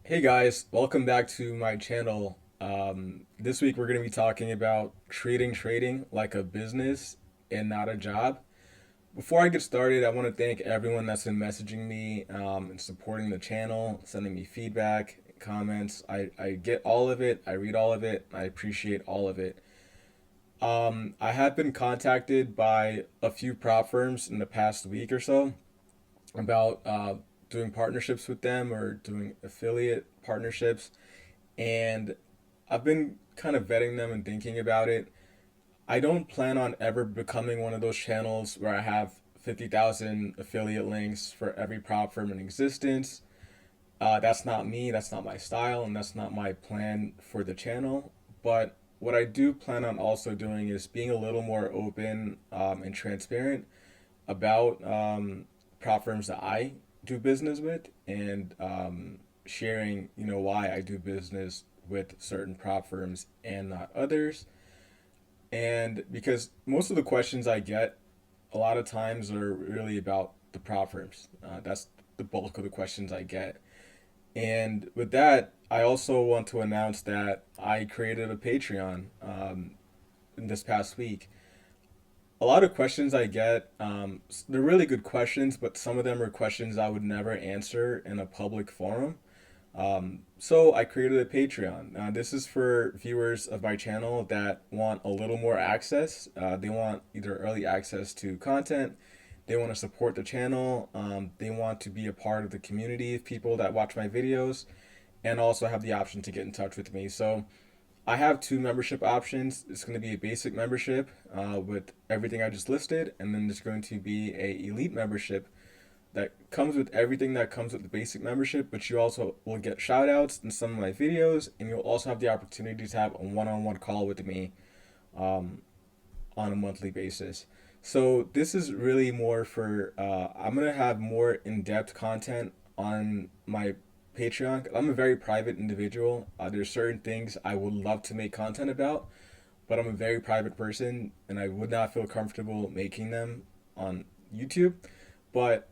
Hey guys, welcome back to my channel. This week we're going to be talking about treating trading like a business and not a job. Before I get started, I want to thank everyone that's been messaging me and supporting the channel, sending me feedback, comments. I get all of it, I read all of it, I appreciate all of it. I have been contacted by a few prop firms in the past week or so about doing partnerships with them or doing affiliate partnerships. And I've been kind of vetting them and thinking about it. I don't plan on ever becoming one of those channels where I have 50,000 affiliate links for every prop firm in existence. That's not me, that's not my style, and that's not my plan for the channel. But what I do plan on also doing is being a little more open and transparent about prop firms that I do business with and sharing, why I do business with certain prop firms and not others. And because most of the questions I get a lot of times are really about the prop firms. That's the bulk of the questions I get. And with that, I also want to announce that I created a Patreon in this past week. A lot of questions I get, they're really good questions, but some of them are questions I would never answer in a public forum. So I created a Patreon. This is for viewers of my channel that want a little more access. They want either early access to content, they want to support the channel, they want to be a part of the community of people that watch my videos, and also have the option to get in touch with me. So I have two membership options. It's going to be a basic membership with everything I just listed, and then there's going to be a elite membership that comes with everything that comes with the basic membership, but you also will get shout outs in some of my videos, and you'll also have the opportunity to have a one-on-one call with me um, on a monthly basis. So this is really more for I'm gonna have more in-depth content on my Patreon. I'm a very private individual. There's certain things I would love to make content about, but I'm a very private person, and I would not feel comfortable making them on YouTube. But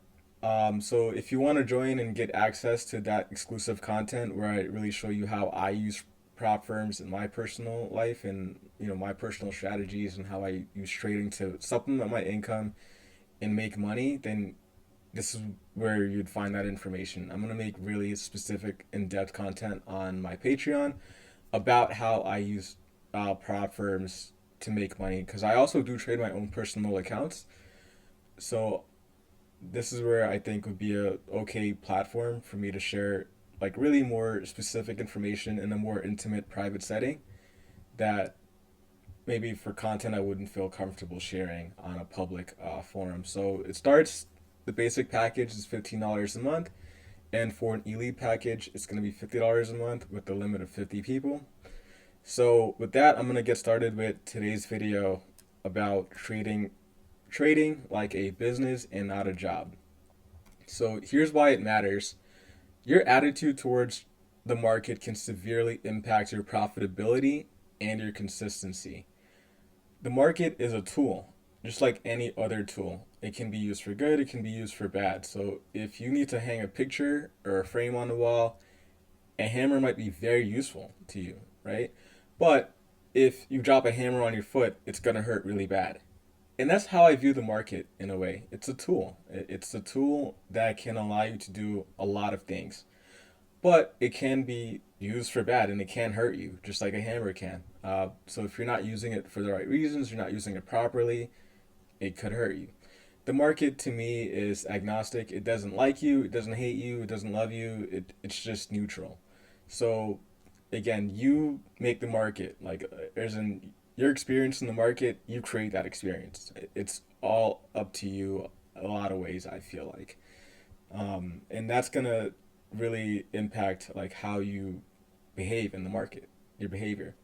so if you want to join and get access to that exclusive content where I really show you how I use prop firms in my personal life and my personal strategies and how I use trading to supplement my income and make money, then this is where you'd find that information. I'm gonna make really specific, in-depth content on my Patreon about how I use prop firms to make money because I also do trade my own personal accounts. So this is where I think would be a okay platform for me to share like really more specific information in a more intimate private setting that maybe for content I wouldn't feel comfortable sharing on a public forum. So it starts, the basic package is $15 a month, and for an elite package it's going to be $50 a month with the limit of 50 people. So with that, I'm going to get started with today's video about trading like a business and not a job. So here's why it matters. Your attitude towards the market can severely impact your profitability and your consistency. The market is a tool, just like any other tool. It can be used for good, it can be used for bad. So if you need to hang a picture or a frame on the wall, a hammer might be very useful to you, right? But if you drop a hammer on your foot, it's going to hurt really bad. And that's how I view the market in a way. It's a tool. It's a tool that can allow you to do a lot of things, but it can be used for bad and it can hurt you, just like a hammer can. So if you're not using it for the right reasons, you're not using it properly, it could hurt you. The market to me is agnostic. It doesn't like you, it doesn't hate you, it doesn't love you. It's just neutral. So again, you make the market. Like there's an your experience in the market, you create that experience. It's all up to you. A lot of ways, I feel like, and that's gonna really impact like how you behave in the market, your behavior.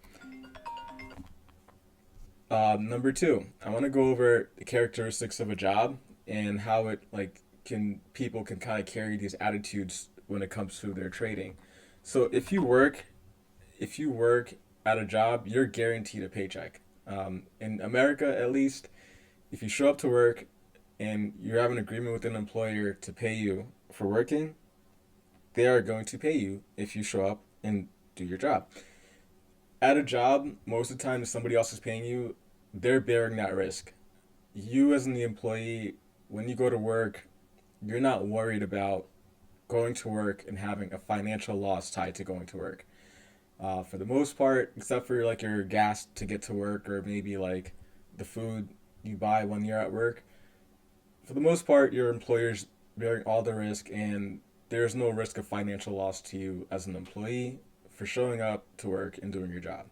Number two, I want to go over the characteristics of a job and how it like can people can kind of carry these attitudes when it comes to their trading. So if you work at a job, you're guaranteed a paycheck. In America, at least, if you show up to work and you have an agreement with an employer to pay you for working, they are going to pay you if you show up and do your job. At a job, most of the time, if somebody else is paying you, they're bearing that risk. You, as the employee, when you go to work, you're not worried about going to work and having a financial loss tied to going to work. For the most part, except for like your gas to get to work or maybe like the food you buy when you're at work, for the most part, your employer's bearing all the risk, and there's no risk of financial loss to you as an employee for showing up to work and doing your job.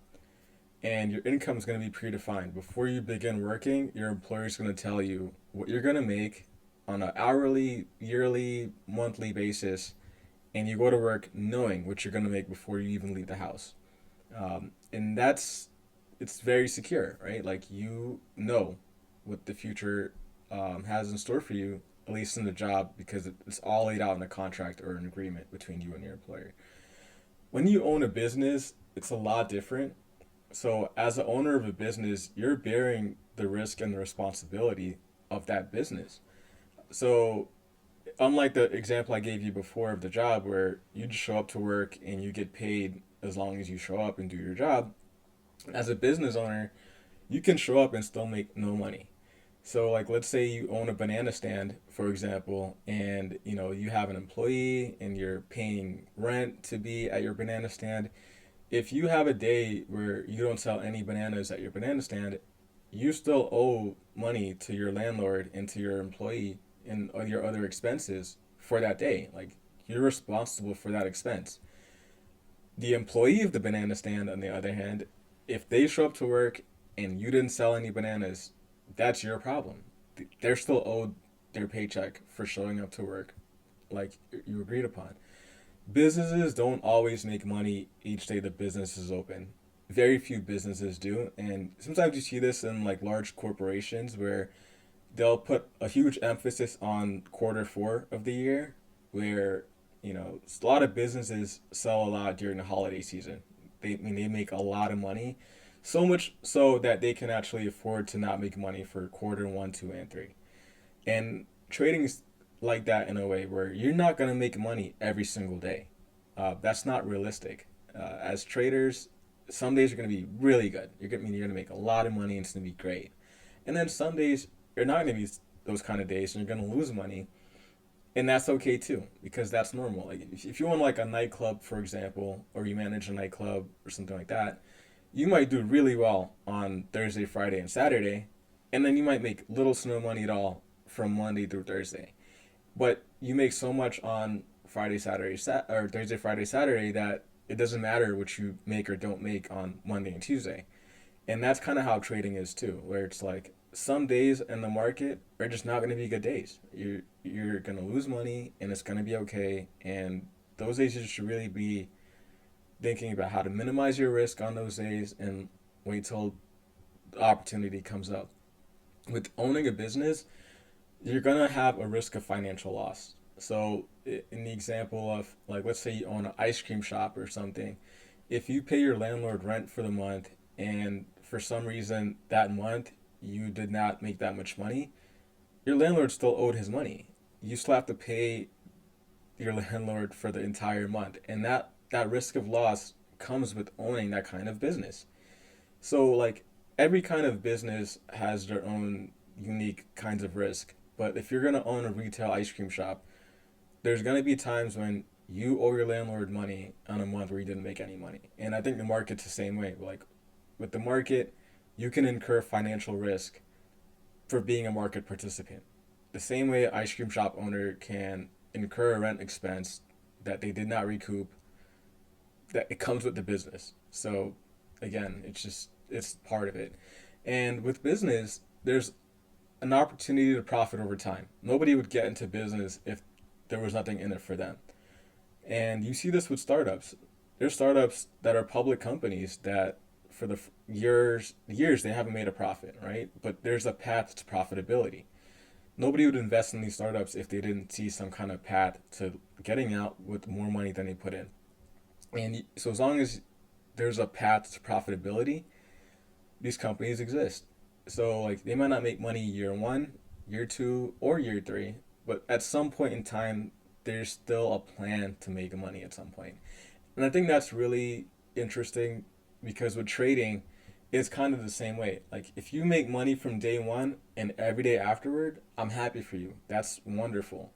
And your income is going to be predefined. Before you begin working, your employer is going to tell you what you're going to make on an hourly, yearly, monthly basis, and you go to work knowing what you're going to make before you even leave the house. And it's very secure, right? Like you know what the future has in store for you, at least in the job, because it's all laid out in a contract or an agreement between you and your employer. When you own a business, it's a lot different. So, as the owner of a business, you're bearing the risk and the responsibility of that business. So, unlike the example I gave you before of the job where you just show up to work and you get paid as long as you show up and do your job, as a business owner, you can show up and still make no money. So like let's say you own a banana stand, for example, and you have an employee and you're paying rent to be at your banana stand. If you have a day where you don't sell any bananas at your banana stand, you still owe money to your landlord and to your employee and your other expenses for that day. Like you're responsible for that expense. The employee of the banana stand, on the other hand, if they show up to work and you didn't sell any bananas, that's your problem. They're still owed their paycheck for showing up to work like you agreed upon. Businesses don't always make money each day the business is open. Very few businesses do, and sometimes you see this in like large corporations where they'll put a huge emphasis on quarter 4 of the year, where a lot of businesses sell a lot during the holiday season. They make a lot of money, so much so that they can actually afford to not make money for quarter 1, 2, and 3. And trading is like that in a way where you're not gonna make money every single day. That's not realistic. As traders, some days are gonna be really good. You're gonna make a lot of money and it's gonna be great. And then some days you're not gonna be those kind of days and you're gonna lose money, and that's okay too because that's normal. Like if you own like a nightclub, for example, or you manage a nightclub or something like that, you might do really well on Thursday, Friday, and Saturday, and then you might make little to no money at all from Monday through Thursday. But you make so much on Friday, Saturday, or Thursday, Friday, Saturday that it doesn't matter what you make or don't make on Monday and Tuesday. And that's kind of how trading is too, where it's like some days in the market are just not going to be good days. You're going to lose money and it's going to be okay. And those days you should really be thinking about how to minimize your risk on those days and wait till the opportunity comes up. With owning a business, you're going to have a risk of financial loss. So in the example of like let's say you own an ice cream shop or something, if you pay your landlord rent for the month and for some reason that month you did not make that much money, your landlord still owed his money. You still have to pay your landlord for the entire month, and that risk of loss comes with owning that kind of business. So like every kind of business has their own unique kinds of risk. But if you're gonna own a retail ice cream shop, there's gonna be times when you owe your landlord money on a month where you didn't make any money. And I think the market's the same way. Like with the market, you can incur financial risk for being a market participant. The same way an ice cream shop owner can incur a rent expense that they did not recoup, that it comes with the business. So again, it's part of it. And with business, there's an opportunity to profit over time. Nobody would get into business if there was nothing in it for them. And you see this with startups. There's startups that are public companies that for the years they haven't made a profit, right? But there's a path to profitability. Nobody would invest in these startups if they didn't see some kind of path to getting out with more money than they put in. And so as long as there's a path to profitability, these companies exist. So like they might not make money year 1, year 2, or year 3, but at some point in time there's still a plan to make money at some point. And I think that's really interesting because with trading, it's kind of the same way. Like if you make money from day one and every day afterward, I'm happy for you. That's wonderful.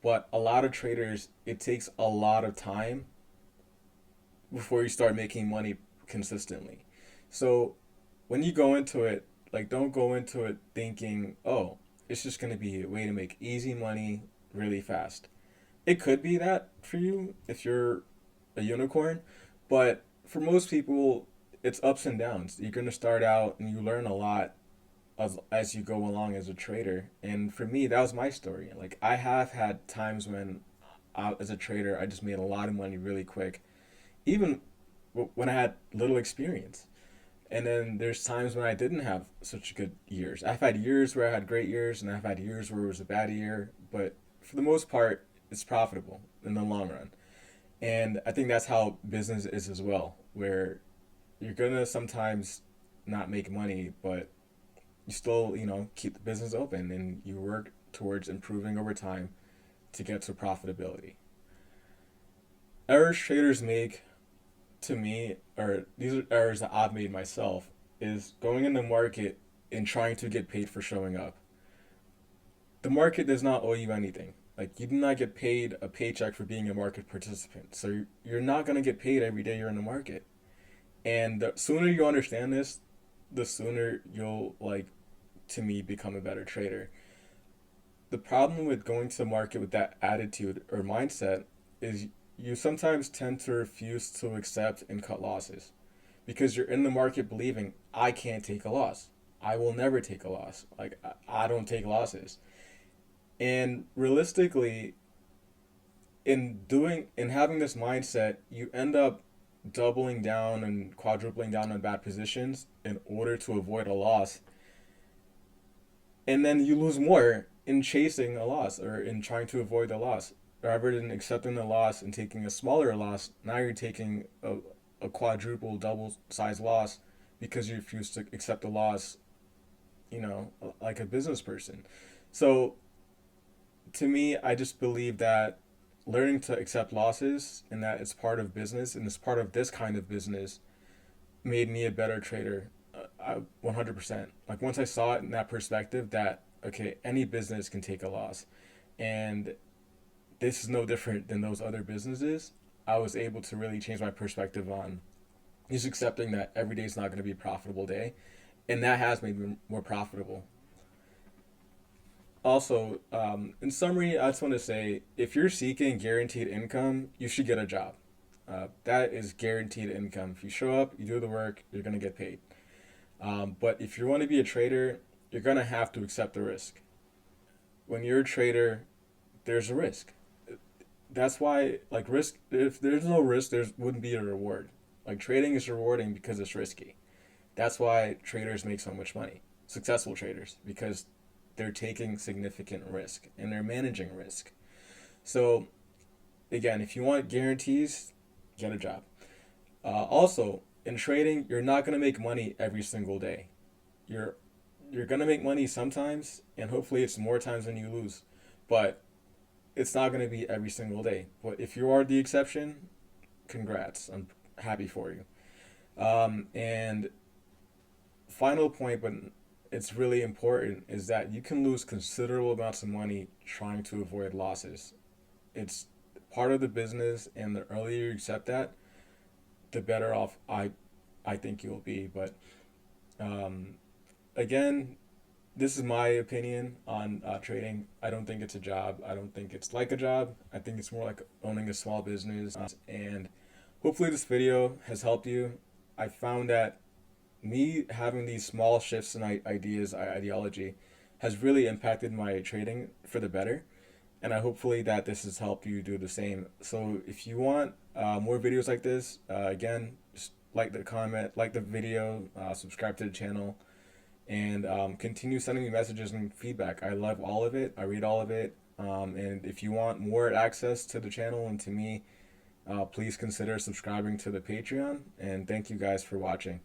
But a lot of traders, it takes a lot of time before you start making money consistently. So when you go into it, like don't go into it thinking, oh, it's just going to be a way to make easy money really fast. It could be that for you if you're a unicorn, but for most people, it's ups and downs. You're going to start out and you learn a lot as you go along as a trader. And for me, that was my story. Like I have had times when as a trader, I just made a lot of money really quick, even when I had little experience. And then there's times when I didn't have such good years. I've had years where I had great years, and I've had years where it was a bad year. But for the most part, it's profitable in the long run. And I think that's how business is as well, where you're gonna sometimes not make money, but you still, keep the business open and you work towards improving over time to get to profitability. Errors traders make, to me, or these are errors that I've made myself, is going in the market and trying to get paid for showing up. The market does not owe you anything. Like you do not get paid a paycheck for being a market participant. So you're not going to get paid every day you're in the market. And the sooner you understand this, the sooner you'll, like, to me, become a better trader. The problem with going to the market with that attitude or mindset is you sometimes tend to refuse to accept and cut losses because you're in the market believing I can't take a loss. I will never take a loss. Like I don't take losses. And realistically, in having this mindset, you end up doubling down and quadrupling down on bad positions in order to avoid a loss. And then you lose more in chasing a loss or in trying to avoid the loss. Rather than accepting the loss and taking a smaller loss, now you're taking a quadruple, double size loss because you refuse to accept the loss, like a business person. So to me, I just believe that learning to accept losses and that it's part of business and it's part of this kind of business made me a better trader. 100%. Like once I saw it in that perspective that, okay, any business can take a loss. And this is no different than those other businesses. I was able to really change my perspective on just accepting that every day is not going to be a profitable day. And that has made me more profitable. Also, in summary, I just want to say if you're seeking guaranteed income, you should get a job. That is guaranteed income. If you show up, you do the work, you're going to get paid. But if you want to be a trader, you're going to have to accept the risk. When you're a trader, there's a risk. That's why, like, risk, if there's no risk, there wouldn't be a reward. Like, trading is rewarding because it's risky. That's why traders make so much money. Successful traders, because they're taking significant risk and they're managing risk. So, again, if you want guarantees, get a job. Also, in trading, you're not going to make money every single day. You're going to make money sometimes, and hopefully it's more times than you lose. But it's not going to be every single day. But if you are the exception, congrats. I'm happy for you. And final point, but it's really important, is that you can lose considerable amounts of money trying to avoid losses. It's part of the business, and the earlier you accept that, the better off I think you'll be. But again, this is my opinion on trading. I don't think it's a job. I don't think it's like a job. I think it's more like owning a small business. And hopefully this video has helped you. I found that me having these small shifts in ideology has really impacted my trading for the better. And I hopefully that this has helped you do the same. So if you want more videos like this, again, just like the comment, like the video, subscribe to the channel, and continue sending me messages and feedback. I love all of it. I read all of it. And if you want more access to the channel and to me, please consider subscribing to the Patreon. And thank you guys for watching.